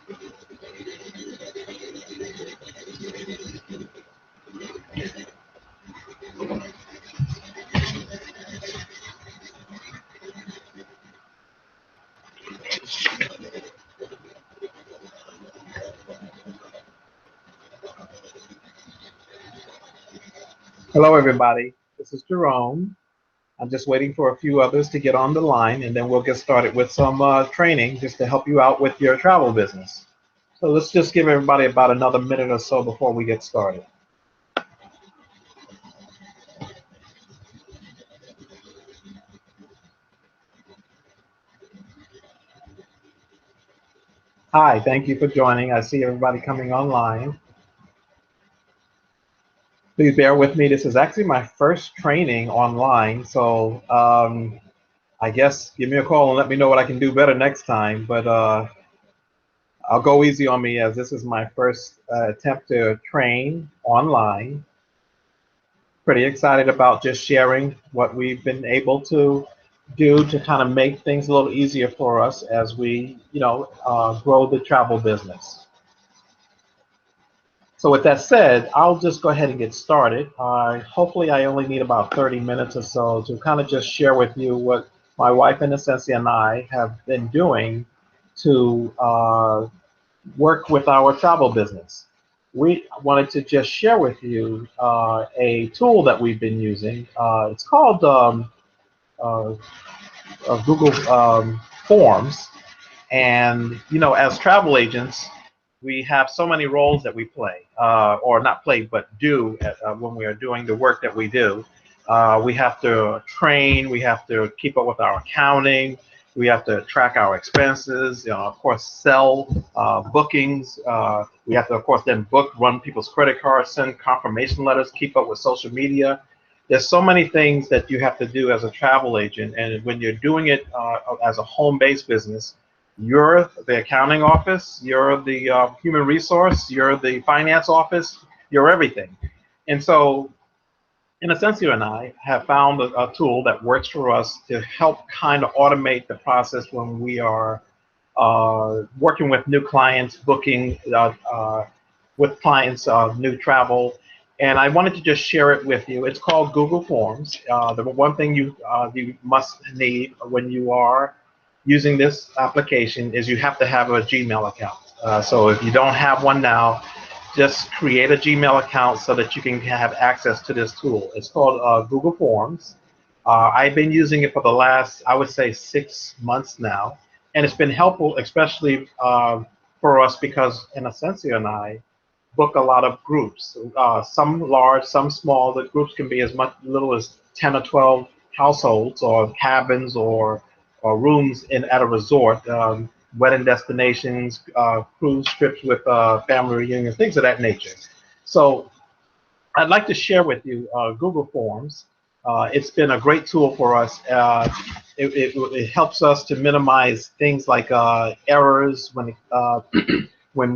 Hello, everybody. This is Jerome. I'm just waiting for a few others to get on the line, and then we'll get started with some training just to help you out with your travel business. So let's just give everybody about another minute or so before we get started. Hi, thank you for joining. I see everybody coming online. Please bear with me. This is actually my first training online, so I guess give me a call and let me know what I can do better next time. But I'll go easy on me as this is my first attempt to train online. Pretty excited about just sharing what we've been able to do to kind of make things a little easier for us as we, grow the travel business. So with that said, I'll just go ahead and get started. Hopefully I only need about 30 minutes or so to kind of just share with you what my wife Innocencia and I have been doing to work with our travel business. We wanted to just share with you a tool that we've been using. It's called Google Forms. And, as travel agents, we have so many roles that we play, or not play, but do when we are doing the work that we do. We have to train, we have to keep up with our accounting, we have to track our expenses, of course, sell bookings. We have to, of course, then book, run people's credit cards, send confirmation letters, keep up with social media. There's so many things that you have to do as a travel agent. And when you're doing it as a home-based business, you're the accounting office, you're the human resource, you're the finance office, you're everything. And so Innocencia and I have found a tool that works for us to help kind of automate the process when we are working with new clients, booking with clients, new travel. And I wanted to just share it with you. It's called Google Forms. The one thing you must need when you are using this application is you have to have a Gmail account. So if you don't have one now, just create a Gmail account so that you can have access to this tool. It's called Google Forms. I've been using it for the last, I would say, 6 months now. And it's been helpful, especially for us because Innocencia and I book a lot of groups, some large, some small. The groups can be as little as 10 or 12 households or cabins or rooms at a resort, wedding destinations, cruise trips with family reunions, things of that nature. So I'd like to share with you Google Forms. It's been a great tool for us. It helps us to minimize things like errors when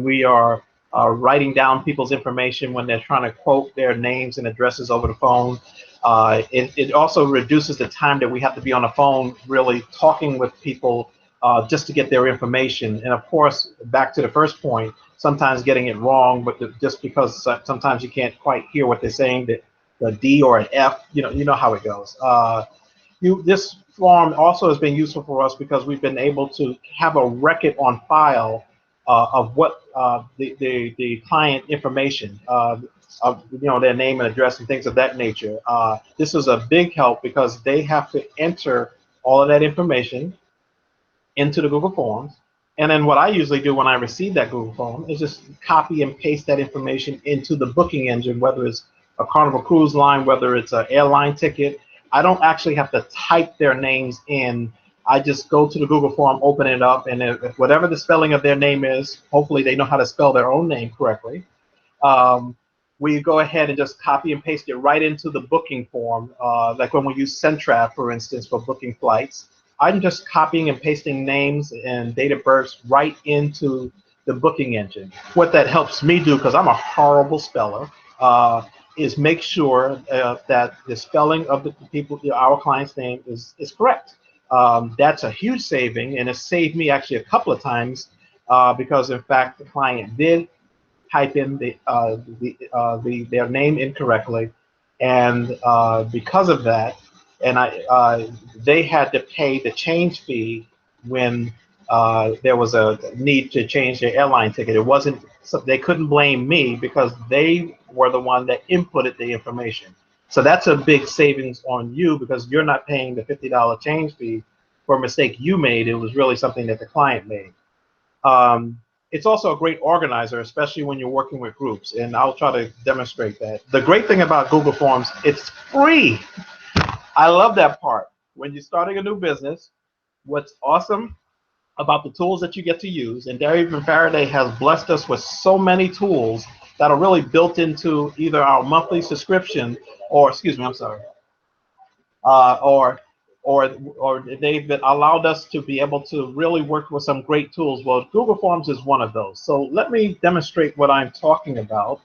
we are writing down people's information when they're trying to quote their names and addresses over the phone. It also reduces the time that we have to be on the phone really talking with people just to get their information. And of course, back to the first point, sometimes getting it wrong, but just because sometimes you can't quite hear what they're saying, the D or an F, you know how it goes. This form also has been useful for us because we've been able to have a record on file of what the client information, their name and address and things of that nature. This is a big help because they have to enter all of that information into the Google Forms. And then what I usually do when I receive that Google Form is just copy and paste that information into the booking engine, whether it's a Carnival Cruise Line, whether it's an airline ticket. I don't actually have to type their names in. I just go to the Google Form, open it up, and if whatever the spelling of their name is, hopefully they know how to spell their own name correctly. We go ahead and just copy and paste it right into the booking form. Like when we use Centrav, for instance, for booking flights, I'm just copying and pasting names and date of births right into the booking engine. What that helps me do, because I'm a horrible speller, is make sure that the spelling of the people, our client's name is correct. That's a huge saving, and it saved me actually a couple of times because in fact the client did type in their name incorrectly, and because of that, and they had to pay the change fee when there was a need to change their airline ticket. It wasn't so they couldn't blame me because they were the one that inputted the information. So that's a big savings on you because you're not paying the $50 change fee for a mistake you made. It was really something that the client made. It's also a great organizer, especially when you're working with groups, and I'll try to demonstrate that. The great thing about Google Forms, it's free. I love that part. When you're starting a new business, what's awesome about the tools that you get to use, and Dave& Faraday has blessed us with so many tools that are really built into either our monthly subscription, or excuse me, I'm sorry, or they've allowed us to be able to really work with some great tools. Well, Google Forms is one of those. So let me demonstrate what I'm talking about.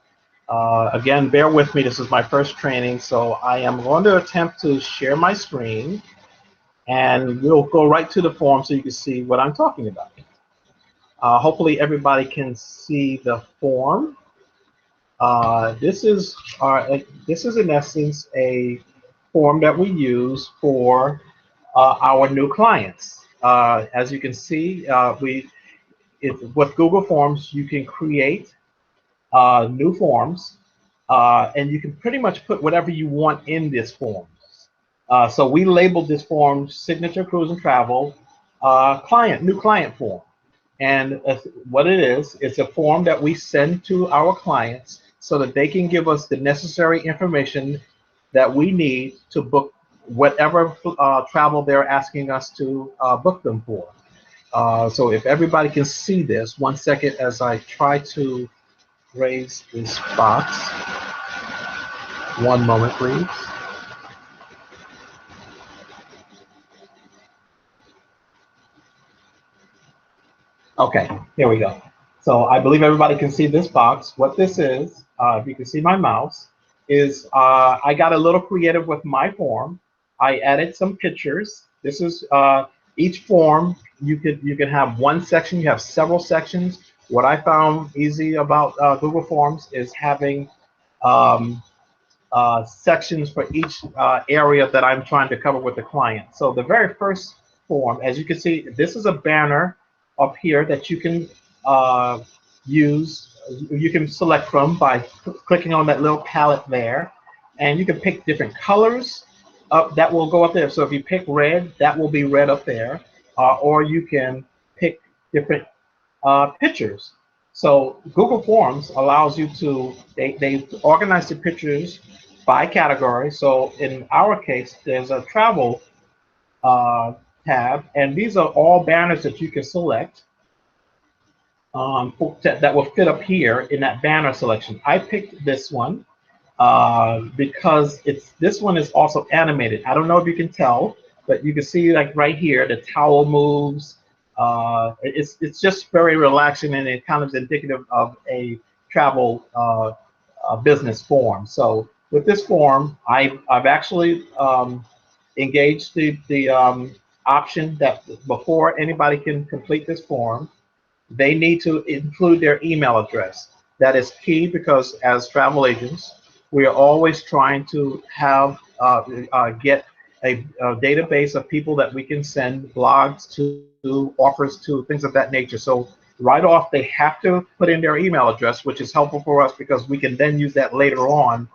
Again, bear with me. This is my first training, so I am going to attempt to share my screen, and we'll go right to the form so you can see what I'm talking about. Hopefully, everybody can see the form. This is in essence a form that we use for our new clients. As you can see, with Google Forms, you can create new forms, and you can pretty much put whatever you want in this form. So we labeled this form Signature Cruise and Travel New Client Form. And what it is, it's a form that we send to our clients so that they can give us the necessary information that we need to book whatever travel they're asking us to book them for. So if everybody can see this, 1 second as I try to raise this box. 1 moment, please. Okay, here we go. So I believe everybody can see this box. What this is, if you can see my mouse, is I got a little creative with my form. I added some pictures. This is each form. You can have one section. You have several sections. What I found easy about Google Forms is having sections for each area that I'm trying to cover with the client. So the very first form, as you can see, this is a banner up here that you can use. You can select from by clicking on that little palette there, and you can pick different colors that will go up there. So if you pick red, that will be red up there, or you can pick different pictures. So Google Forms allows you to, they organize the pictures by category. So in our case, there's a travel tab, and these are all banners that you can select that will fit up here in that banner selection. I picked this one because this one is also animated. I don't know if you can tell, but you can see like right here, the towel moves. It's just very relaxing, and it kind of is indicative of a travel business form. So with this form, I've actually engaged the option that before anybody can complete this form, they need to include their email address. That is key because as travel agents, we are always trying to have get a database of people that we can send blogs to, offers to, things of that nature. So right off, they have to put in their email address, which is helpful for us because we can then use that later on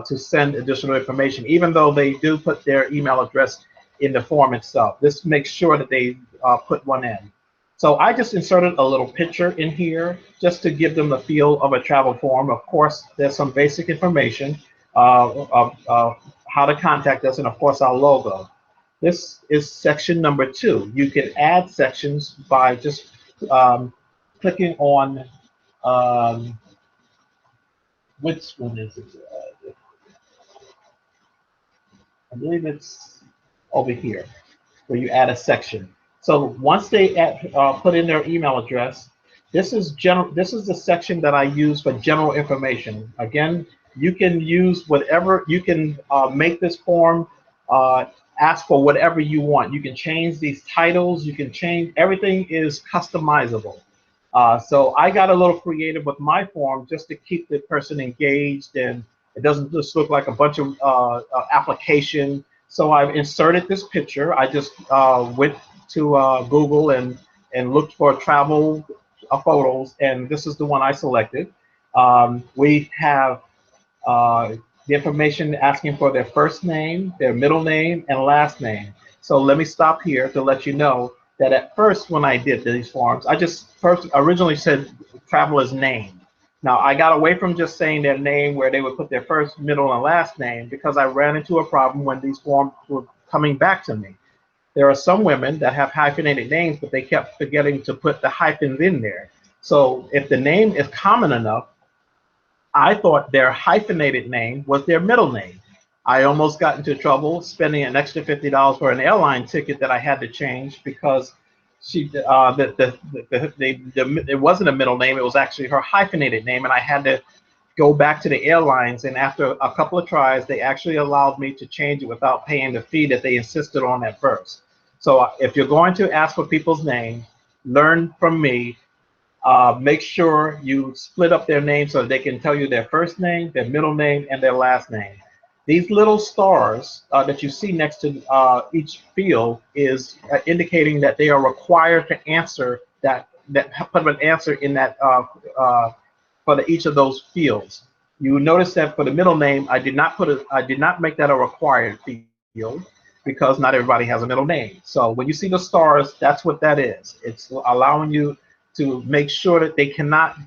to send additional information, even though they do put their email address in the form itself. This makes sure that they put one in. So I just inserted a little picture in here just to give them the feel of a travel form. Of course, there's some basic information of how to contact us, and of course our logo. This is section number 2. You can add sections by just clicking on, which one is it? I believe it's over here, where you add a section. So once they put in their email address, this is the section that I use for general information. Again, you can use whatever, you can make this form, ask for whatever you want. You can change these titles, you can change, everything is customizable. So I got a little creative with my form just to keep the person engaged, and it doesn't just look like a bunch of application. So I've inserted this picture. I just went to Google and looked for travel photos, and this is the one I selected. We have uh, the information asking for their first name, their middle name, and last name. So let me stop here to let you know that at first when I did these forms, I just first originally said traveler's name. Now I got away from just saying their name where they would put their first, middle, and last name because I ran into a problem when these forms were coming back to me. There are some women that have hyphenated names, but they kept forgetting to put the hyphens in there. So if the name is common enough, I thought their hyphenated name was their middle name. I almost got into trouble spending an extra $50 for an airline ticket that I had to change because it wasn't a middle name, it was actually her hyphenated name, and I had to go back to the airlines, and after a couple of tries, they actually allowed me to change it without paying the fee that they insisted on at first. So if you're going to ask for people's names, learn from me. Make sure you split up their names so they can tell you their first name, their middle name, and their last name. These little stars that you see next to each field is indicating that they are required to answer that put an answer in that for each of those fields. You notice that for the middle name, I did not make that a required field because not everybody has a middle name. So when you see the stars, that's what that is. It's allowing you to make sure that they cannot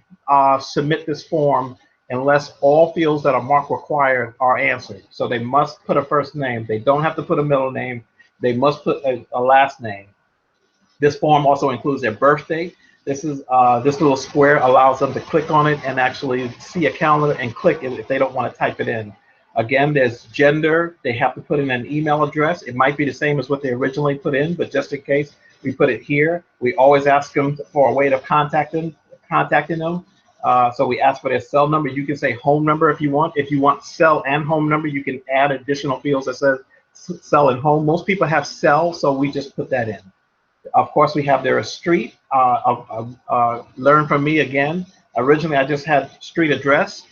submit this form unless all fields that are marked required are answered. So they must put a first name. They don't have to put a middle name. They must put a last name. This form also includes their birthday. This little square allows them to click on it and actually see a calendar and click it if they don't want to type it in. Again, there's gender. They have to put in an email address. It might be the same as what they originally put in, but just in case, we put it here. We always ask them for a way of contacting them. So we ask for their cell number. You can say home number if you want. If you want cell and home number, you can add additional fields that says cell and home. Most people have cell, so we just put that in. Of course, we have their street. Learn from me again. Originally, I just had street address.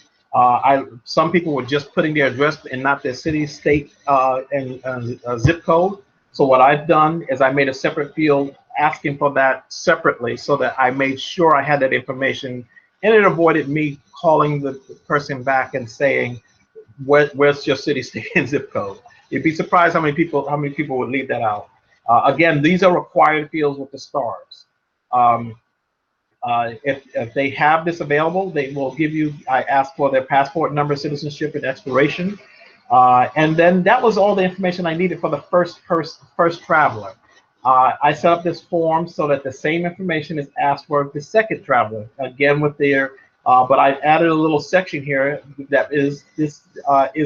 Some people were just putting their address and not their city, state, and zip code. So what I've done is I made a separate field asking for that separately so that I made sure I had that information, and it avoided me calling the person back and saying, where's your city, state, and zip code? You'd be surprised how many people would leave that out. Again, these are required fields with the stars. If they have this available, they will give you, I asked for their passport number, citizenship, and expiration. And then that was all the information I needed for the first traveler. I set up this form so that the same information is asked for the second traveler, again with their, but I've added a little section here that is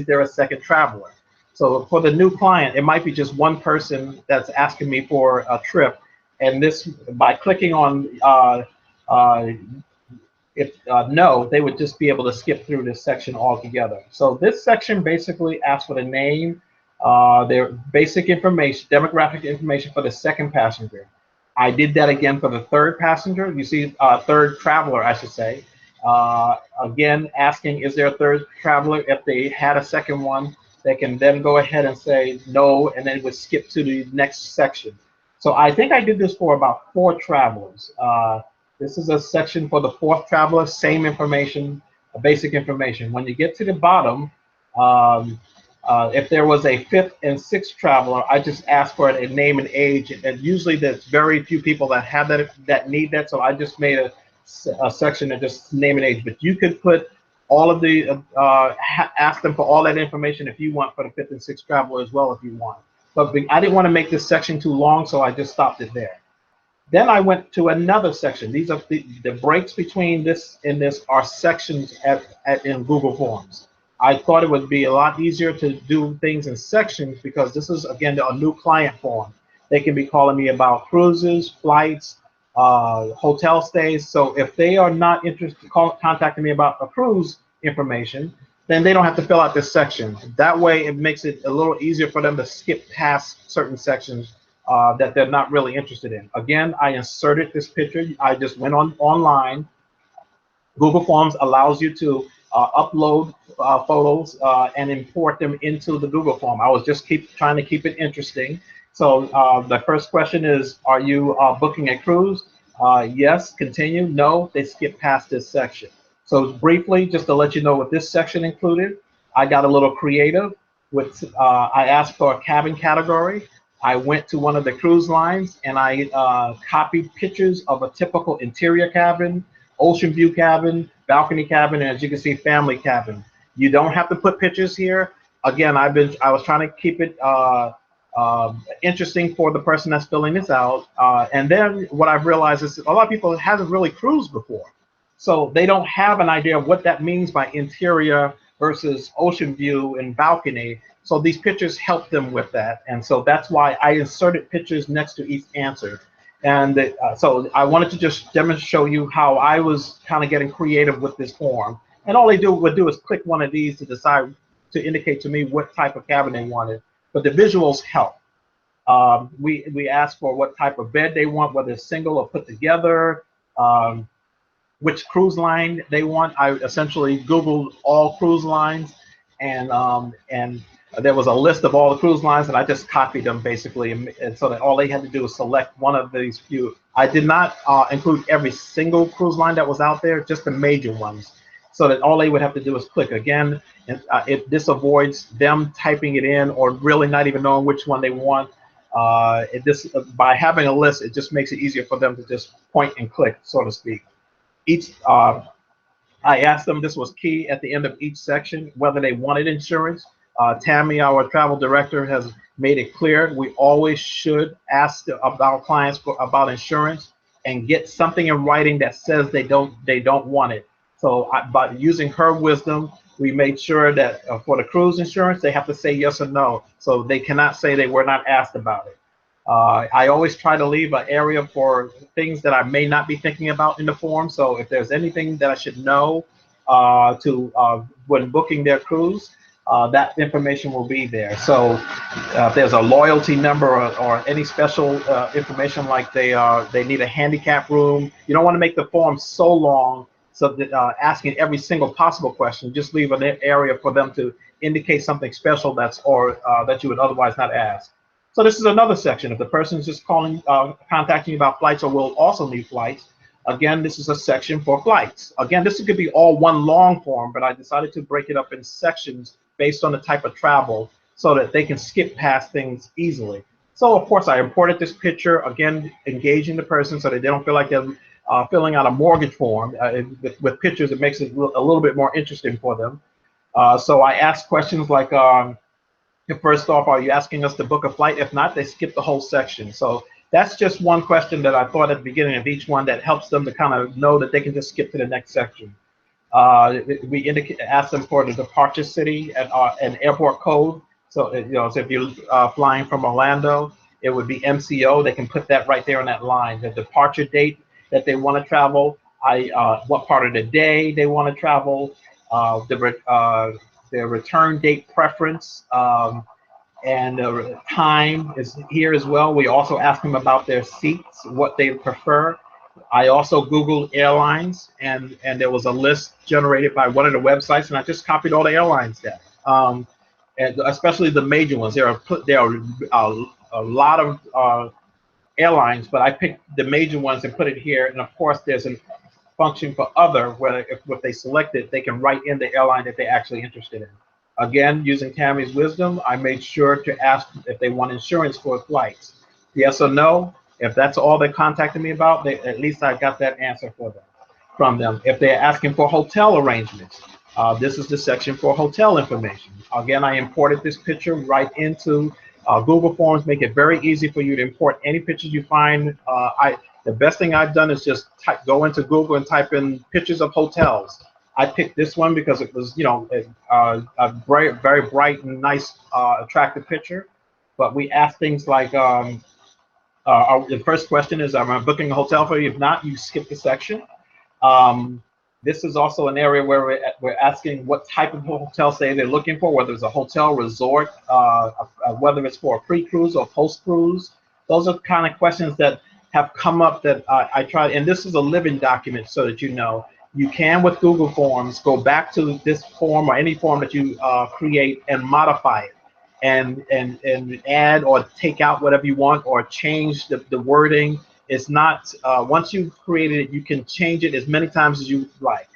there a second traveler? So for the new client, it might be just one person that's asking me for a trip, and this, by clicking on no, they would just be able to skip through this section altogether. So this section basically asks for the name, their basic information, demographic information for the second passenger. I did that again for the third passenger. You see, third traveler, I should say. Again, asking, is there a third traveler? If they had a second one, they can then go ahead and say no, and then it would skip to the next section. So I think I did this for about 4 travelers. This is a section for the 4th traveler, same information, basic information. When you get to the bottom, if there was a 5th and 6th traveler, I just asked for a name and age, and usually there's very few people that have that need that, so I just made a section that just name and age. But you could put all of the, ask them for all that information if you want for the 5th and 6th traveler as well if you want. But I didn't want to make this section too long, so I just stopped it there. Then I went to another section. These are the breaks between this and this are sections in Google Forms. I thought it would be a lot easier to do things in sections because this is, again, a new client form. They can be calling me about cruises, flights, hotel stays. So if they are not interested, contacting me about a cruise information, then they don't have to fill out this section. That way, it makes it a little easier for them to skip past certain sections that they're not really interested in. Again, I inserted this picture. I just went online. Google Forms allows you to upload photos and import them into the Google form. I was just trying to keep it interesting. So the first question is, are you booking a cruise? Yes, continue. No, they skip past this section. So briefly, just to let you know what this section included, I got a little creative. I asked for a cabin category. I went to one of the cruise lines and I copied pictures of a typical interior cabin, ocean view cabin, balcony cabin, and as you can see, family cabin. You don't have to put pictures here. Again, I was trying to keep it interesting for the person that's filling this out. And then what I've realized is a lot of people haven't really cruised before. So they don't have an idea of what that means by interior versus ocean view and balcony. So these pictures help them with that. And so that's why I inserted pictures next to each answer. And so I wanted to just show you how I was kind of getting creative with this form. And all they would do is click one of these to decide to indicate to me what type of cabin they wanted. But the visuals help. We asked for what type of bed they want, whether it's single or put together, which cruise line they want. I essentially Googled all cruise lines, and there was a list of all the cruise lines, and I just copied them basically, and so that all they had to do was select one of these few. I did not include every single cruise line that was out there, just the major ones, so that all they would have to do is click again, and this avoids them typing it in or really not even knowing which one they want. By having a list, it just makes it easier for them to just point and click, so to speak. I asked them, this was key at the end of each section, whether they wanted insurance. Tammy, our travel director, has made it clear we always should ask our clients about insurance and get something in writing that says they don't want it. So by using her wisdom, we made sure that for the cruise insurance, they have to say yes or no. So they cannot say they were not asked about it. I always try to leave an area for things that I may not be thinking about in the form. So if there's anything that I should know when booking their cruise, that information will be there. So if there's a loyalty number or any special information like they need a handicap room, you don't want to make the form so long so that asking every single possible question. Just leave an area for them to indicate something special that you would otherwise not ask. So this is another section. If the person is just contacting you about flights or will also need flights, again, this is a section for flights. Again, this could be all one long form, but I decided to break it up in sections based on the type of travel so that they can skip past things easily. So of course I imported this picture, again, engaging the person so that they don't feel like they're filling out a mortgage form. With pictures, it makes it a little bit more interesting for them. So I asked questions like, first off, are you asking us to book a flight? If not, they skip the whole section. So that's just one question that I thought at the beginning of each one that helps them to kind of know that they can just skip to the next section. We ask them for the departure city and airport code. So so if you're flying from Orlando, it would be MCO. They can put that right there on that line. The departure date that they want to travel, what part of the day they want to travel, their return date preference, and time is here as well. We also ask them about their seats, what they prefer. I also Googled airlines, and there was a list generated by one of the websites, and I just copied all the airlines there, and especially the major ones. There are a lot of airlines, but I picked the major ones and put it here. And of course, there's a function for other, where if they select it, they can write in the airline that they're actually interested in. Again, using Tammy's wisdom, I made sure to ask if they want insurance for flights. Yes or no. If that's all they contacted me about, at least I got that answer from them. If they're asking for hotel arrangements, this is the section for hotel information. Again, I imported this picture right into Google Forms, make it very easy for you to import any pictures you find. The best thing I've done is just go into Google and type in pictures of hotels. I picked this one because it was, a very bright and nice, attractive picture. But we asked things like, the first question is, am I booking a hotel for you? If not, you skip the section. This is also an area where we're asking what type of hotel stay they're looking for, whether it's a hotel resort, whether it's for a pre-cruise or post-cruise. those are kind of questions that have come up that I try, and this is a living document so that you know. You can, with Google Forms, go back to this form or any form that you create and modify it and add or take out whatever you want or change the wording. It's not, once you've created it, you can change it as many times as you like.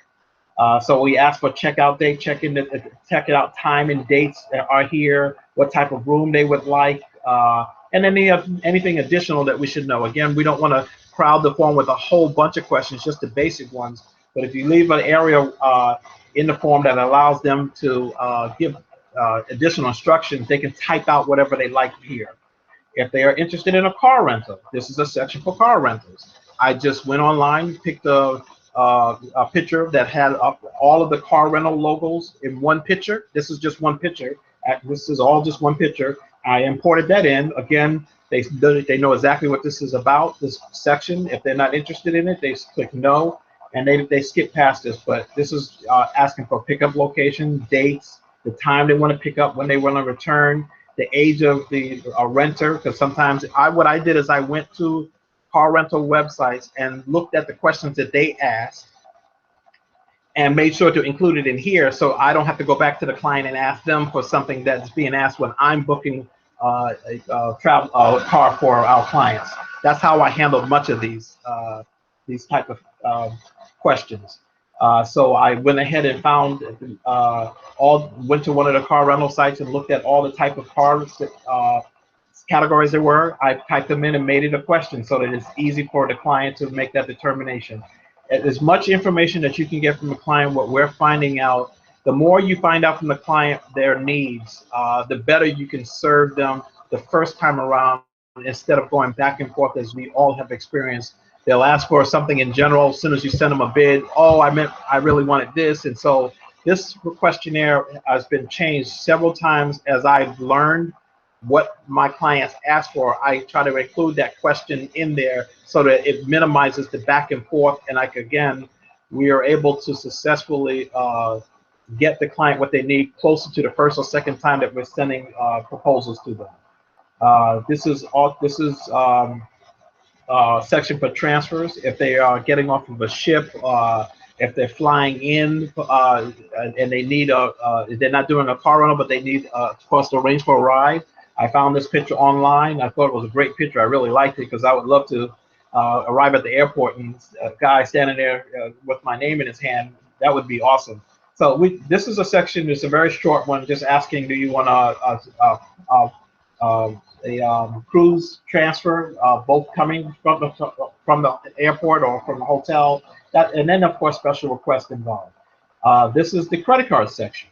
So we ask for checkout date, check it out time and dates that are here, what type of room they would like, and anything additional that we should know. Again, we don't want to crowd the form with a whole bunch of questions, just the basic ones. But if you leave an area in the form that allows them to give additional instructions, they can type out whatever they like here. If they are interested in a car rental, this is a section for car rentals. I just went online, picked a picture that had all of the car rental logos in one picture. This is just one picture. This is all just one picture. I imported that in. Again, they know exactly what this is about, this section. If they're not interested in it, they click no, and they skip past this. But this is asking for pickup location, dates, the time they want to pick up, when they want to return, the age of the renter, because sometimes what I did is I went to car rental websites and looked at the questions that they asked and made sure to include it in here so I don't have to go back to the client and ask them for something that's being asked when I'm booking a car for our clients. That's how I handled much of these type of questions. So I went ahead and found went to one of the car rental sites and looked at all the type of cars that categories there were. I typed them in and made it a question so that it's easy for the client to make that determination. As much information that you can get from the client, what we're finding out, the more you find out from the client their needs, the better you can serve them the first time around instead of going back and forth as we all have experienced. They'll ask for something in general as soon as you send them a bid. Oh, I really wanted this. And so this questionnaire has been changed several times as I've learned what my clients ask for. I try to include that question in there so that it minimizes the back and forth. And again, we are able to successfully get the client what they need closer to the first or second time that we're sending proposals to them. This is section for transfers. If they are getting off of a ship, if they're flying in and they need they're not doing a car rental, but they need of course to arrange for a ride. I found this picture online. I thought it was a great picture. I really liked it because I would love to arrive at the airport and a guy standing there with my name in his hand. That would be awesome. So this is a section. It's a very short one, just asking, do you want a cruise transfer, both coming from the airport or from the hotel? And then of course special requests involved. This is the credit card section.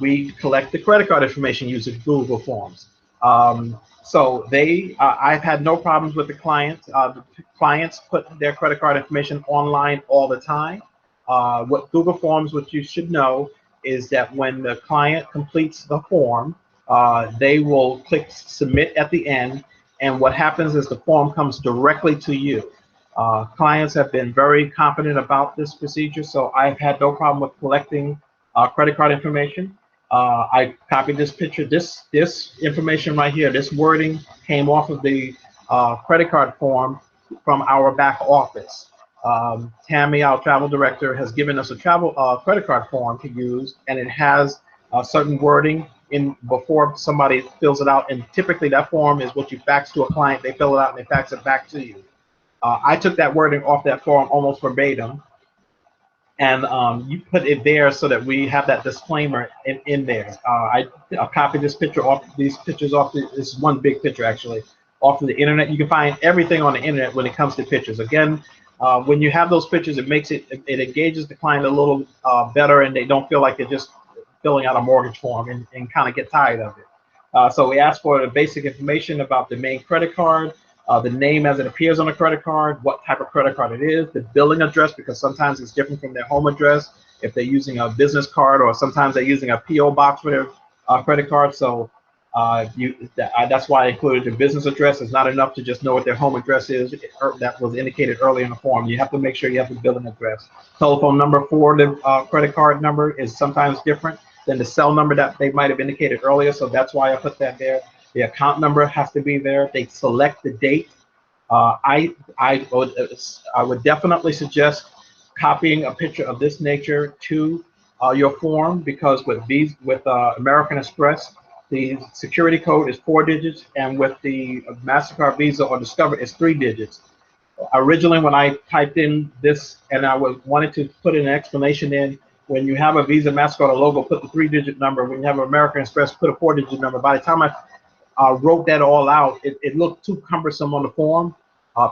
We collect the credit card information using Google Forms. So I've had no problems with the clients. The clients put their credit card information online all the time. What Google Forms, what you should know, is that when the client completes the form, they will click submit at the end, and what happens is the form comes directly to you. Clients have been very confident about this procedure, so I've had no problem with collecting credit card information. I copied this picture. This information right here, this wording came off of the credit card form from our back office. Tammy, our travel director, has given us a travel credit card form to use, and it has certain wording in before somebody fills it out. And typically that form is what you fax to a client. They fill it out and they fax it back to you. I took that wording off that form almost verbatim, and you put it there so that we have that disclaimer in there. I copied this picture off, these pictures off, this is one big picture actually, off of the internet. You can find everything on the internet when it comes to pictures. Again, when you have those pictures, it engages the client a little better, and they don't feel like they're just filling out a mortgage form and kind of get tired of it. So we ask for the basic information about the main credit card, the name as it appears on the credit card, what type of credit card it is, the billing address, because sometimes it's different from their home address if they're using a business card, or sometimes they're using a P.O. box for their credit card. So that's why I included the business address. It's not enough to just know what their home address is. That was indicated earlier in the form. You have to make sure you have the billing address. Telephone number for the credit card number is sometimes different than the cell number that they might have indicated earlier, so that's why I put that there. The account number has to be there. They select the date. I would definitely suggest copying a picture of this nature to your form, because with American Express, the security code is 4 digits, and with the MasterCard, Visa, or Discover, it's 3 digits. Originally, when I typed in this and wanted to put an explanation in, when you have a Visa, MasterCard, or logo, put the 3-digit number. When you have American Express, put a 4-digit number. By the time I wrote that all out, it looked too cumbersome on the form.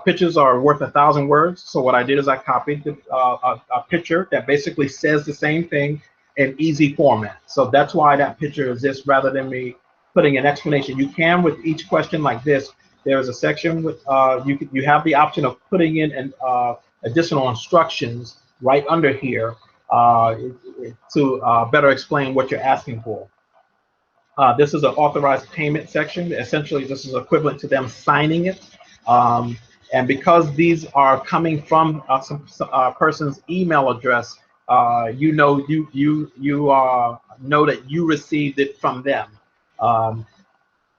Pictures are worth 1,000 words. So what I did is I copied a picture that basically says the same thing in easy format. So that's why that picture exists rather than me putting an explanation. You can, with each question like this, there's a section with you have the option of putting in additional instructions right under here to better explain what you're asking for. This is an authorized payment section. Essentially, this is equivalent to them signing it. And because these are coming from some person's email address, you know that you received it from them.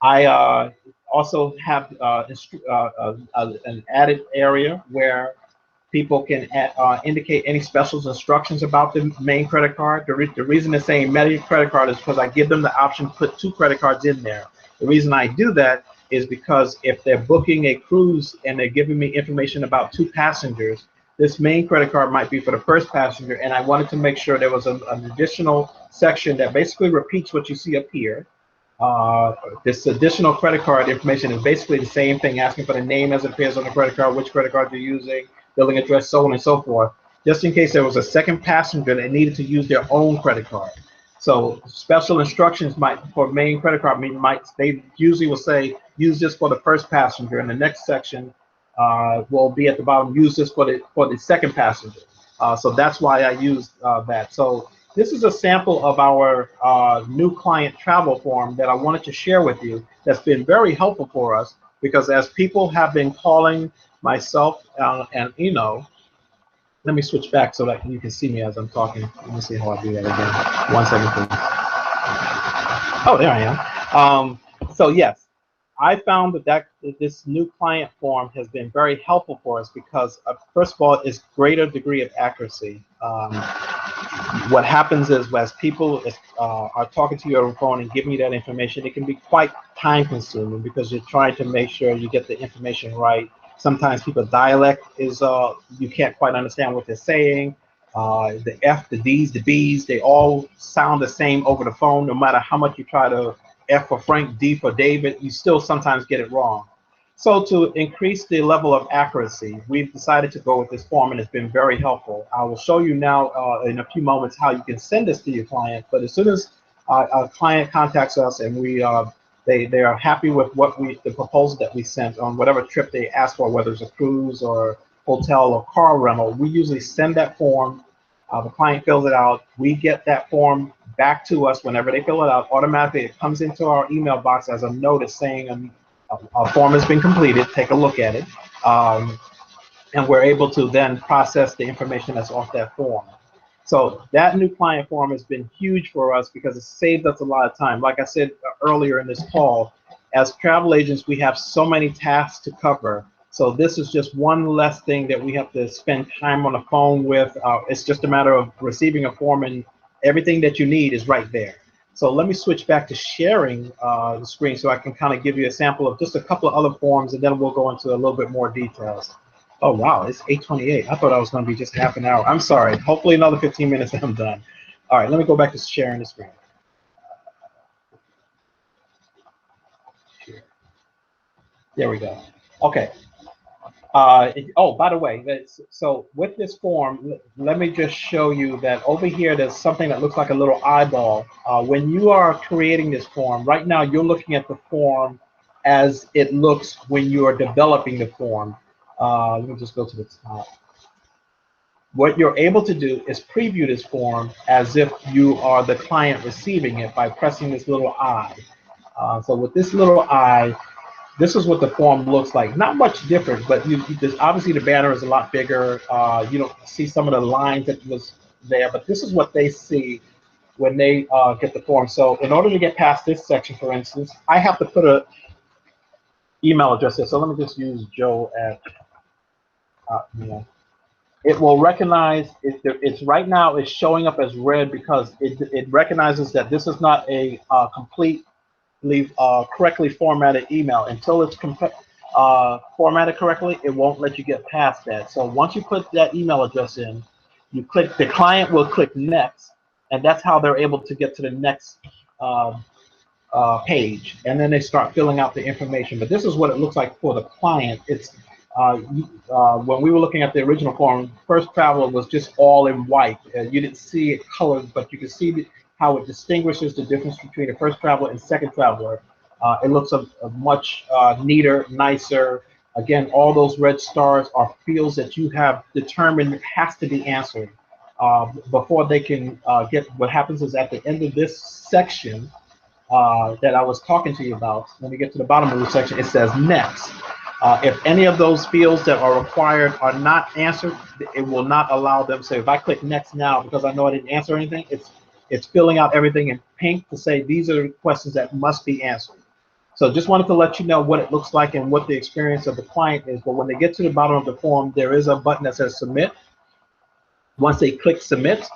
I also have an added area where people can indicate any special instructions about the main credit card. The reason it's saying main credit card is because I give them the option to put 2 credit cards in there. The reason I do that is because if they're booking a cruise and they're giving me information about 2 passengers, this main credit card might be for the first passenger, and I wanted to make sure there was an additional section that basically repeats what you see up here. This additional credit card information is basically the same thing, asking for the name as it appears on the credit card, which credit card you're using, billing address, so on and so forth, just in case there was a second passenger that needed to use their own credit card. So special instructions for main credit card they usually will say, use this for the first passenger, and the next section will be at the bottom, use this for the second passenger. So that's why I used that. So this is a sample of our new client travel form that I wanted to share with you. That's been very helpful for us, because as people have been calling myself and Eno, let me switch back so that you can see me as I'm talking. Let me see how I do that again. 1 second, please. Oh, there I am. So yes, I found that this new client form has been very helpful for us because, first of all, it's greater degree of accuracy. What happens is, as people are talking to you on the phone and giving you that information, it can be quite time-consuming because you're trying to make sure you get the information right. Sometimes people's dialect is you can't quite understand what they're saying. The F, the D's, the B's, they all sound the same over the phone. No matter how much you try to F for Frank, D for David, you still sometimes get it wrong. So to increase the level of accuracy, we've decided to go with this form, and it's been very helpful. I will show you now in a few moments how you can send this to your client. But as soon as a client contacts us and they are happy with the proposal that we sent on whatever trip they asked for, whether it's a cruise or hotel or car rental, we usually send that form. The client fills it out. We get that form back to us whenever they fill it out. Automatically, it comes into our email box as a notice saying a form has been completed. Take a look at it. And we're able to then process the information that's off that form. So that new client form has been huge for us because it saved us a lot of time. Like I said earlier in this call, as travel agents, we have so many tasks to cover. So this is just one less thing that we have to spend time on the phone with. It's just a matter of receiving a form, and everything that you need is right there. So let me switch back to sharing the screen so I can kind of give you a sample of just a couple of other forms, and then we'll go into a little bit more details. Oh, wow, it's 8:28. I thought I was going to be just half an hour. I'm sorry. Hopefully another 15 minutes and I'm done. All right, let me go back to sharing the screen. There we go. Okay. Oh, by the way, so with this form, let me just show you that over here, there's something that looks like a little eyeball. When you are creating this form, right now you're looking at the form as it looks when you are developing the form. Let me just go to the top. What you're able to do is preview this form as if you are the client receiving it by pressing this little eye. So with this little eye, this is what the form looks like. Not much different, but obviously the banner is a lot bigger. You don't see some of the lines that was there, but this is what they see when they get the form. So in order to get past this section, for instance, I have to put a email address here. So let me just use Joe at Hotmail. It will recognize it's right now it's showing up as red because it recognizes that this is not a completely correctly formatted email. Until it's formatted correctly, it won't let you get past that. So once you put that email address in, you click, the client will click next, and that's how they're able to get to the next page, and then they start filling out the information. But this is what it looks like for the client. It's when we were looking at the original form, First Traveler was just all in white. You didn't see it colored, but you can see how it distinguishes the difference between a First Traveler and Second Traveler. It looks a much neater, nicer. Again, all those red stars are fields that you have determined has to be answered before they can get. What happens is at the end of this section that I was talking to you about, when we get to the bottom of the section, it says next. If any of those fields that are required are not answered, it will not allow them. So if I click next now, because I know I didn't answer anything, it's filling out everything in pink to say these are questions that must be answered. So just wanted to let you know what it looks like and what the experience of the client is. But when they get to the bottom of the form, there is a button that says submit. Once they click submit,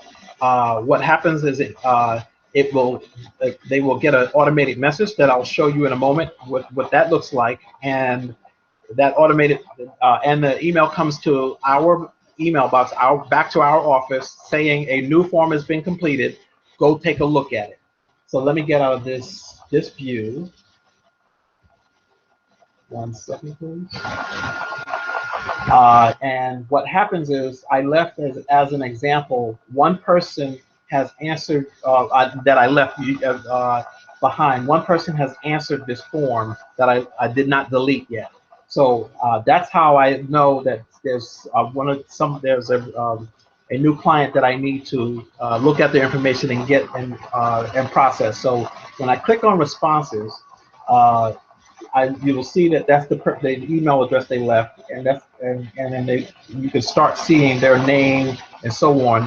what happens is they will get an automated message that I'll show you in a moment what that looks like, and that automated and the email comes to our email box, back to our office, saying a new form has been completed. Go take a look at it. So let me get out of this view. 1 second, please. And what happens is I left as an example, one person has answered that I left behind. One person has answered this form that I did not delete yet. So that's how I know that there's a new client that I need to look at their information and get and process. So when I click on responses, you will see that that's the email address they left, and then you can start seeing their name and so on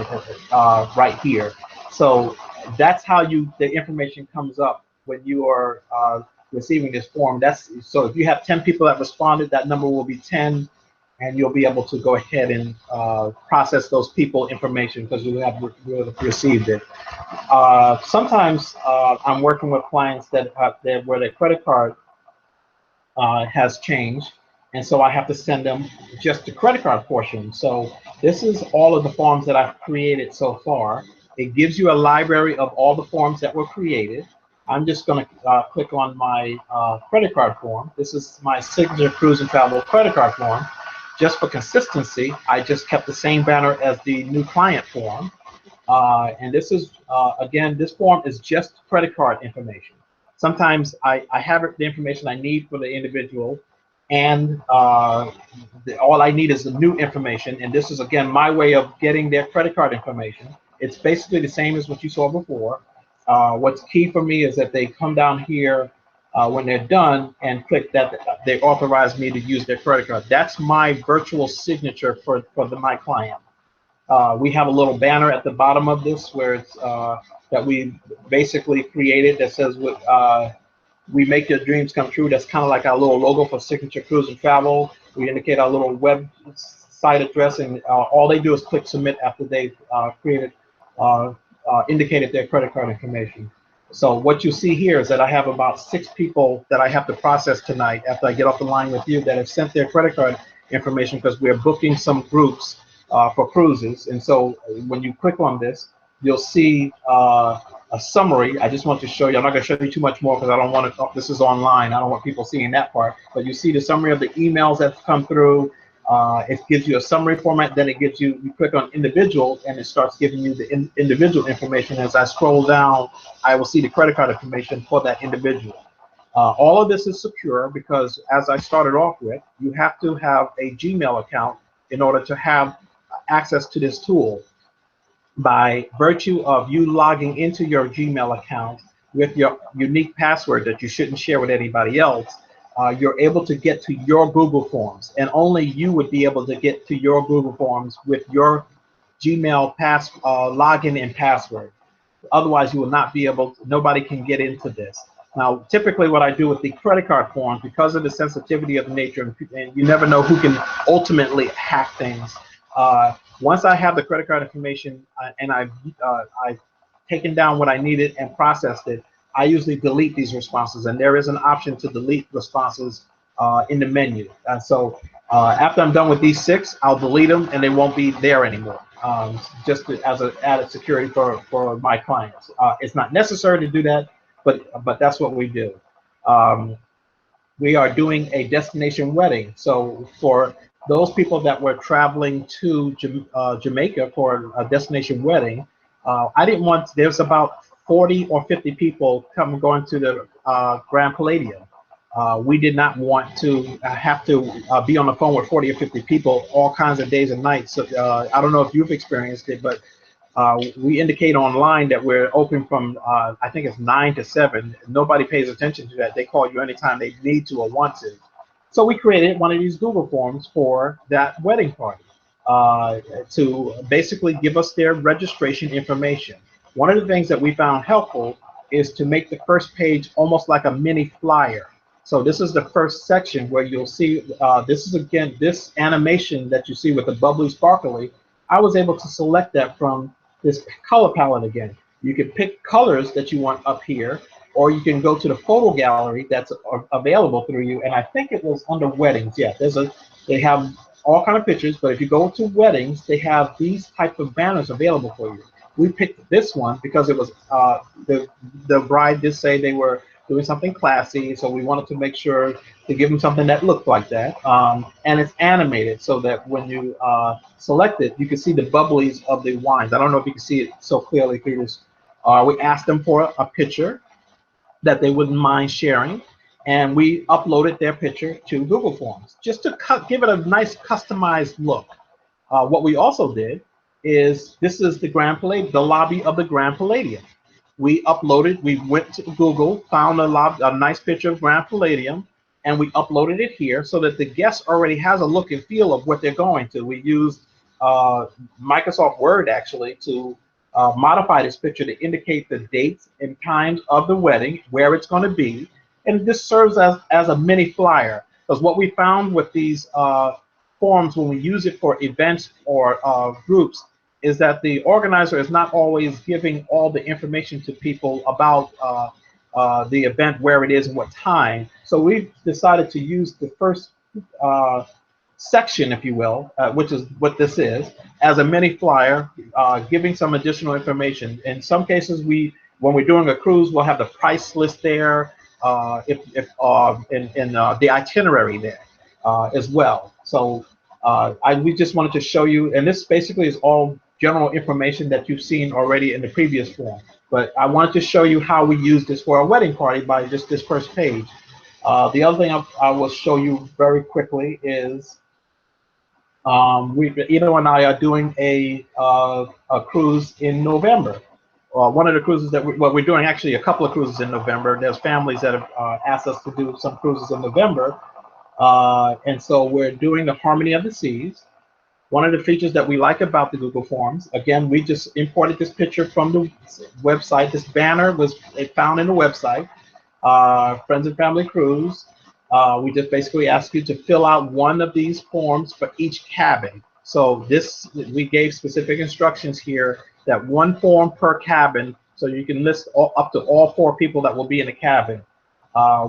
right here. So that's how the information comes up when you are receiving this form. So if you have 10 people that responded, that number will be 10, and you'll be able to go ahead and process those people information because you have received it. Sometimes I'm working with clients where their credit card has changed, and so I have to send them just the credit card portion. So this is all of the forms that I've created so far. It gives you a library of all the forms that were created. I'm just going to click on my credit card form. This is my Signature Cruise and Travel credit card form. Just for consistency, I just kept the same banner as the new client form. And this is, again, this form is just credit card information. Sometimes I have the information I need for the individual, and all I need is the new information. And this is, again, my way of getting their credit card information. It's basically the same as what you saw before. What's key for me is that they come down here when they're done and click that they authorize me to use their credit card. That's my virtual signature for my client. We have a little banner at the bottom of this where it's that we basically created that says we make your dreams come true. That's kind of like our little logo for Signature Cruise and Travel. We indicate our little website address, and all they do is click submit after they've indicated their credit card information. So what you see here is that I have about 6 people that I have to process tonight after I get off the line with you that have sent their credit card information, because we're booking some groups for cruises. And so when you click on this, you'll see a summary. I just want to show you. I'm not going to show you too much more because I don't want to. This is online. I don't want people seeing that part. But you see the summary of the emails that come through. It gives you a summary format. Then it gives you click on individual, and it starts giving you the individual information. As I scroll down, I will see the credit card information for that individual. All of this is secure because, as I started off with, you have to have a Gmail account in order to have access to this tool. By virtue of you logging into your Gmail account with your unique password that you shouldn't share with anybody else, you're able to get to your Google Forms, and only you would be able to get to your Google Forms with your Gmail login and password. Otherwise, you will not be able to, nobody can get into this. Now, typically what I do with the credit card form, because of the sensitivity of the nature, and you never know who can ultimately hack things, once I have the credit card information and I've taken down what I needed and processed it, I usually delete these responses. And there is an option to delete responses in the menu. So after I'm done with these 6, I'll delete them and they won't be there anymore. As an added security for my clients. It's not necessary to do that, but that's what we do. We are doing a destination wedding. So for those people that were traveling to Jamaica for a destination wedding, I didn't want, there's about 40 or 50 people going to the Grand Palladium. We did not want to have to be on the phone with 40 or 50 people all kinds of days and nights. So I don't know if you've experienced it, but we indicate online that we're open from, I think it's 9 to 7. Nobody pays attention to that. They call you anytime they need to or want to. So we created one of these Google Forms for that wedding party to basically give us their registration information. One of the things that we found helpful is to make the first page almost like a mini flyer. So this is the first section where you'll see, this is again, this animation that you see with the bubbly sparkly, I was able to select that from this color palette again. You can pick colors that you want up here, or you can go to the photo gallery that's available through you. And I think it was under weddings. Yeah, they have all kind of pictures, but if you go to weddings, they have these type of banners available for you. We picked this one because it was the bride did say they were doing something classy, so we wanted to make sure to give them something that looked like that. And it's animated so that when you select it, you can see the bubblies of the wines. I don't know if you can see it so clearly through this. We asked them for a picture that they wouldn't mind sharing, and we uploaded their picture to Google Forms just to give it a nice customized look. What we also did is, this is the Grand Palladium, the lobby of the Grand Palladium. We uploaded, we went to Google, found a nice picture of Grand Palladium, and we uploaded it here so that the guest already has a look and feel of what they're going to. We used Microsoft Word actually to modify this picture to indicate the dates and times of the wedding, where it's going to be, and this serves as a mini flyer. Because what we found with these forms when we use it for events or groups is that the organizer is not always giving all the information to people about the event, where it is and what time. So we've decided to use the first section, if you will, which is what this is, as a mini flyer, giving some additional information. In some cases, when we're doing a cruise, we'll have the price list there, in the itinerary there as well. So we just wanted to show you, and this basically is all general information that you've seen already in the previous form. But I wanted to show you how we use this for a wedding party by just this first page. The other thing I will show you very quickly is Eno and I are doing a cruise in November. One of the cruises that we're doing actually a couple of cruises in November. There's families that have asked us to do some cruises in November. And so we're doing the Harmony of the Seas. One of the features that we like about the Google Forms, again, we just imported this picture from the website. This banner was found in the website, Friends and Family Cruise. We just basically ask you to fill out one of these forms for each cabin. So we gave specific instructions here that one form per cabin, so you can list up to all 4 people that will be in the cabin.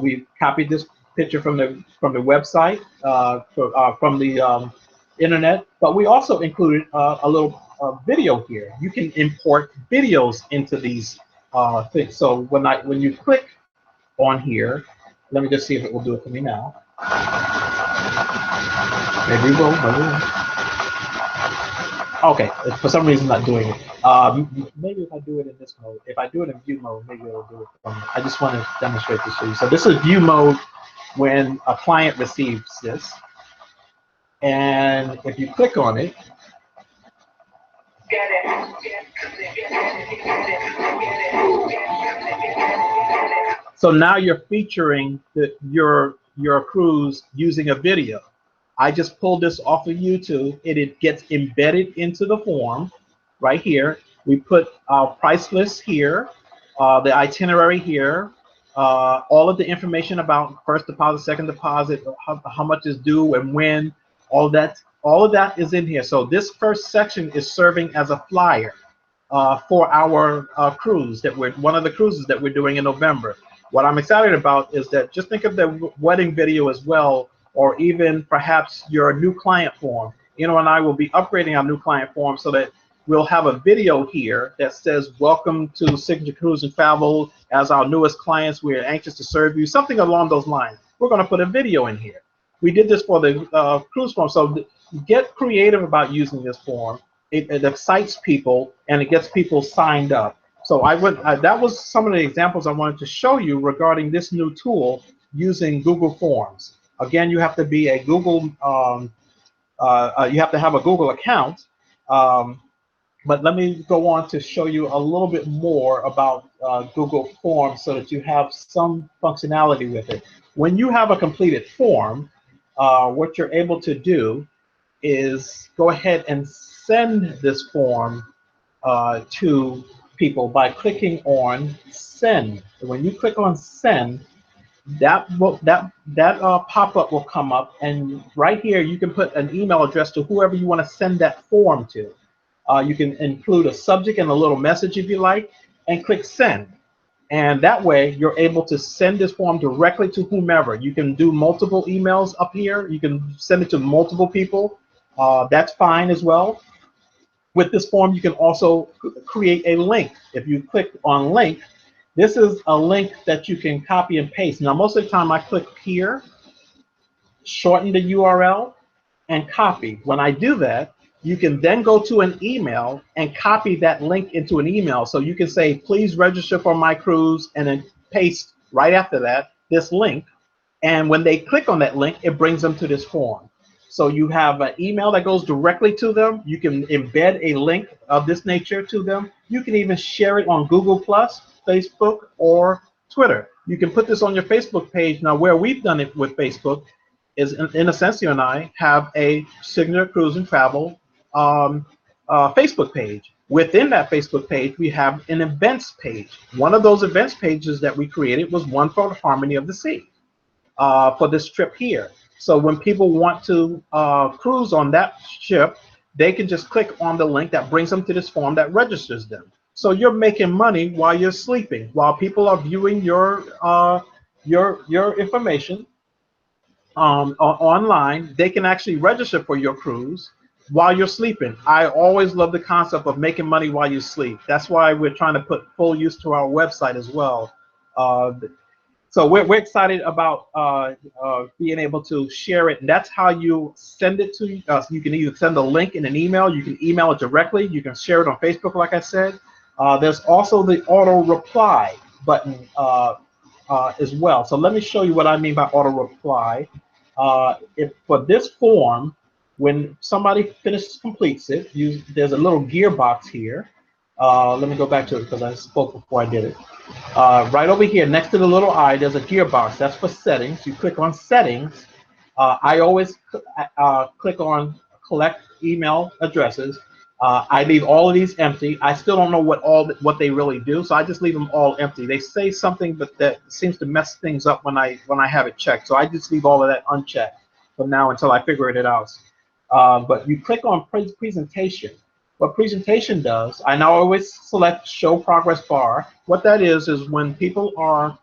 We copied this picture from the website, from the internet, but we also included a little video here. You can import videos into these things. So when you click on here, let me just see if it will do it for me now. Maybe it will. Okay, for some reason not doing it. Maybe if I do it in this mode, if I do it in view mode, maybe it'll do it for me. I just want to demonstrate this to you. So this is view mode when a client receives this. And if you click on it, so now you're featuring your cruise using a video. I just pulled this off of YouTube, and it gets embedded into the form right here. We put our price list here, the itinerary here, all of the information about first deposit, second deposit, how much is due and when, all of that is in here. So this first section is serving as a flyer for our cruise one of the cruises that we're doing in November. What I'm excited about is that just think of the wedding video as well, or even perhaps your new client form. Eno and I will be upgrading our new client form so that we'll have a video here that says, welcome to Signature Cruise and Travel. As our newest clients, we're anxious to serve you. Something along those lines. We're going to put a video in here. We did this for the cruise form. So get creative about using this form. It excites people and it gets people signed up. So that was some of the examples I wanted to show you regarding this new tool using Google Forms. Again, you have to be a Google, you have to have a Google account. But let me go on to show you a little bit more about Google Forms so that you have some functionality with it. When you have a completed form, what you're able to do is go ahead and send this form to people by clicking on Send. When you click on Send, that pop-up will come up, and right here you can put an email address to whoever you want to send that form to. You can include a subject and a little message if you like, and click Send. And that way you're able to send this form directly to whomever. You can do multiple emails up here. You can send it to multiple people. That's fine as well. With this form, you can also create a link. If you click on link, this is a link that you can copy and paste. Now, most of the time I click here, shorten the URL, and copy. When I do that, you can then go to an email and copy that link into an email. So you can say, please register for my cruise, and then paste right after that this link. And when they click on that link, it brings them to this form. So you have an email that goes directly to them. You can embed a link of this nature to them. You can even share it on Google+, Facebook, or Twitter. You can put this on your Facebook page. Now, where we've done it with Facebook is, in Ascencio and I have a Signature Cruise and Travel Facebook page. Within that Facebook page, we have an events page. One of those events pages that we created was one for Harmony of the Sea for this trip here. So when people want to cruise on that ship, they can just click on the link that brings them to this form that registers them. So you're making money while you're sleeping, while people are viewing your information online. They can actually register for your cruise while you're sleeping. I always love the concept of making money while you sleep. That's why we're trying to put full use to our website as well. So we're excited about being able to share it, and that's how you send it to us. You can either send a link in an email, you can email it directly, you can share it on Facebook, like I said. There's also the auto reply button as well. So let me show you what I mean by auto reply. For this form, when somebody completes it, there's a little gearbox here. Let me go back to it because I spoke before I did it. Right over here, next to the little I, there's a gearbox. That's for settings. You click on settings. I always click on collect email addresses. I leave all of these empty. I still don't know what they really do, so I just leave them all empty. They say something, but that seems to mess things up when I have it checked. So I just leave all of that unchecked for now until I figure it out. But you click on presentation. What presentation does, I now always select show progress bar. What that is when people are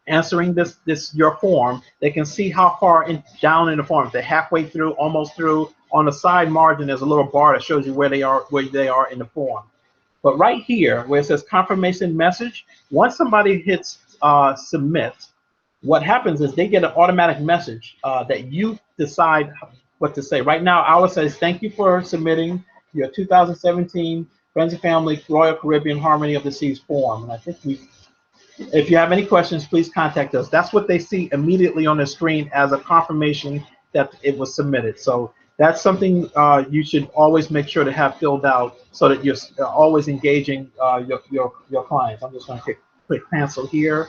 answering your form, they can see how far down in the form. If they're halfway through, almost through, on the side margin there's a little bar that shows you where they are in the form. But right here where it says confirmation message, once somebody hits submit, what happens is they get an automatic message that you decide what to say. Right now ours says thank you for submitting your 2017 Friends and Family Royal Caribbean Harmony of the Seas form. And I think if you have any questions, please contact us. That's what they see immediately on the screen as a confirmation that it was submitted. So that's something you should always make sure to have filled out so that you're always engaging your clients. I'm just going to click cancel here.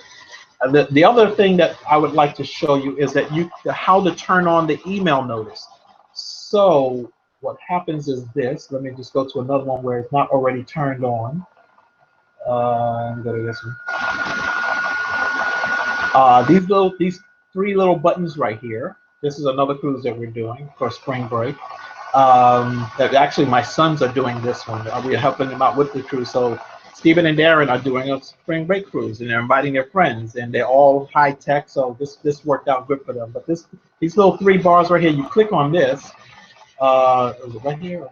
The other thing that I would like to show you is that how to turn on the email notice. So what happens is this. Let me just go to another one where it's not already turned on. Go to this one. These three little buttons right here. This is another cruise that we're doing for spring break. That actually my sons are doing this one. We're helping them out with the cruise. So Stephen and Darren are doing a spring break cruise, and they're inviting their friends, and they're all high tech. So this worked out good for them. But these little three bars right here, you click on this. Is it right here?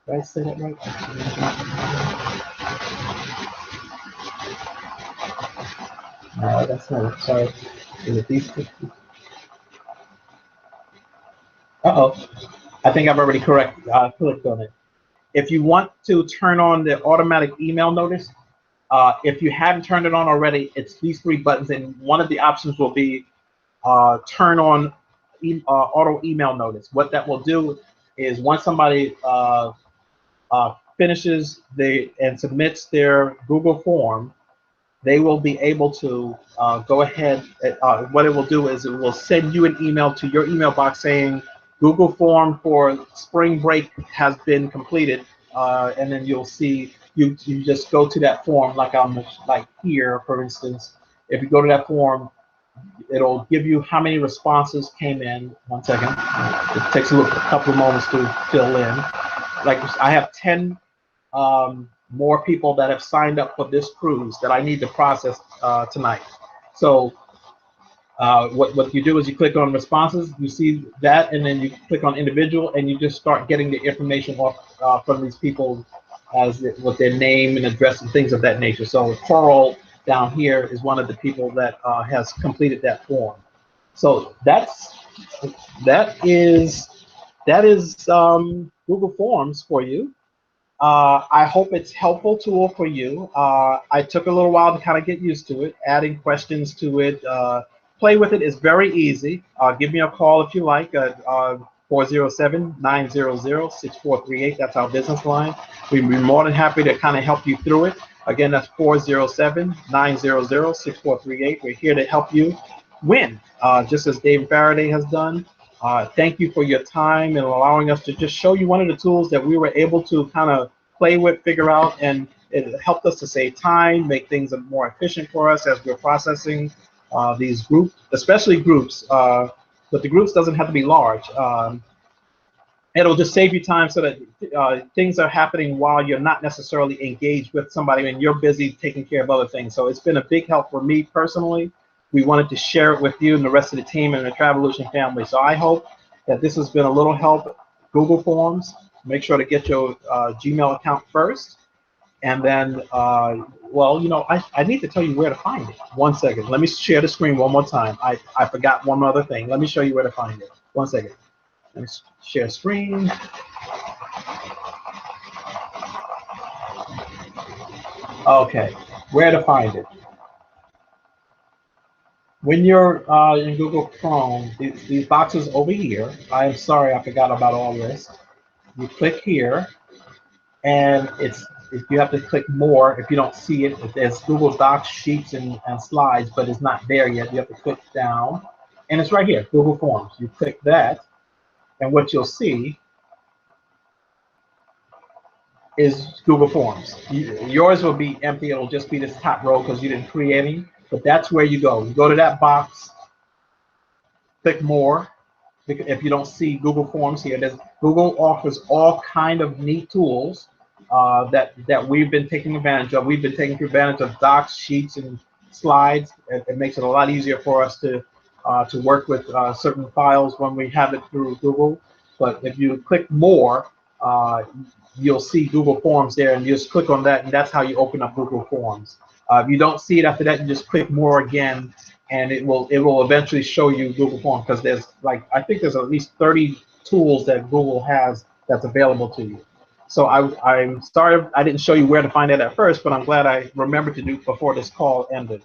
Did I say that right? No, that's not it. Sorry. Is it these two? Uh-oh. I think I've already clicked on it. If you want to turn on the automatic email notice, if you haven't turned it on already, it's these three buttons, and one of the options will be turn on auto email notice. What that will do is once somebody finishes and submits their Google form, they will be able to go ahead. What it will do is it will send you an email to your email box saying Google form for spring break has been completed, and then you'll see you just go to that form like here, for instance. If you go to that form, it'll give you how many responses came in. 1 second. It takes a couple of moments to fill in. Like I have 10 more people that have signed up for this cruise that I need to process tonight. So what you do is you click on responses, you see that, and then you click on individual, and you just start getting the information off from these people with their name and address and things of that nature. So Coral down here is one of the people that has completed that form. So that is Google Forms for you. I hope it's a helpful tool for you. I took a little while to kind of get used to it, adding questions to it. Play with it is very easy. Give me a call if you like at 407-900-6438. That's our business line. We'd be more than happy to kind of help you through it. Again, that's 407-900-6438. We're here to help you win, just as Dave Faraday has done. Thank you for your time and allowing us to just show you one of the tools that we were able to kind of play with, figure out, and it helped us to save time, make things more efficient for us as we're processing these groups, especially groups, but the groups doesn't have to be large. It'll just save you time so that things are happening while you're not necessarily engaged with somebody and you're busy taking care of other things. So it's been a big help for me personally. We wanted to share it with you and the rest of the team and the Travolution family. So I hope that this has been a little help. Google Forms, make sure to get your Gmail account first. And then, well, you know, I need to tell you where to find it. 1 second. Let me share the screen one more time. I forgot one other thing. Let me show you where to find it. 1 second. Let me share screen. Okay, where to find it. When you're in Google Chrome, these boxes over here, I am sorry I forgot about all this. You click here, and you have to click more if you don't see it. There's Google Docs, Sheets, and Slides, but it's not there yet. You have to click down, and it's right here, Google Forms. You click that, and what you'll see is Google Forms. Yours will be empty. It'll just be this top row because you didn't create any, but that's where you go. You go to that box, click more. If you don't see Google Forms here, Google offers all kind of neat tools that we've been taking advantage of. We've been taking advantage of Docs, Sheets, and Slides. It makes it a lot easier for us to work with certain files when we have it through Google. But if you click more, you'll see Google Forms there, and you just click on that, and that's how you open up Google Forms. If you don't see it after that, you just click more again, and it will eventually show you Google Forms, because there's I think there's at least 30 tools that Google has that's available to you. So I'm sorry I didn't show you where to find it at first, but I'm glad I remembered to do before this call ended.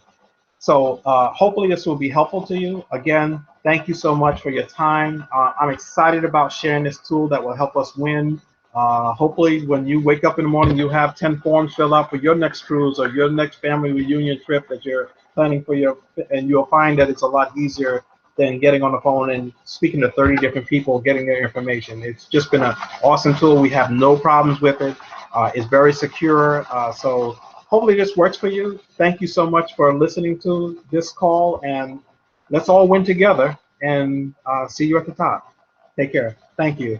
So hopefully this will be helpful to you. Again, thank you so much for your time. I'm excited about sharing this tool that will help us win. Hopefully when you wake up in the morning, you have 10 forms filled out for your next cruise or your next family reunion trip that you're planning for and you'll find that it's a lot easier than getting on the phone and speaking to 30 different people, getting their information. It's just been an awesome tool. We have no problems with it. It's very secure. So hopefully this works for you. Thank you so much for listening to this call, and let's all win together, and see you at the top. Take care. Thank you.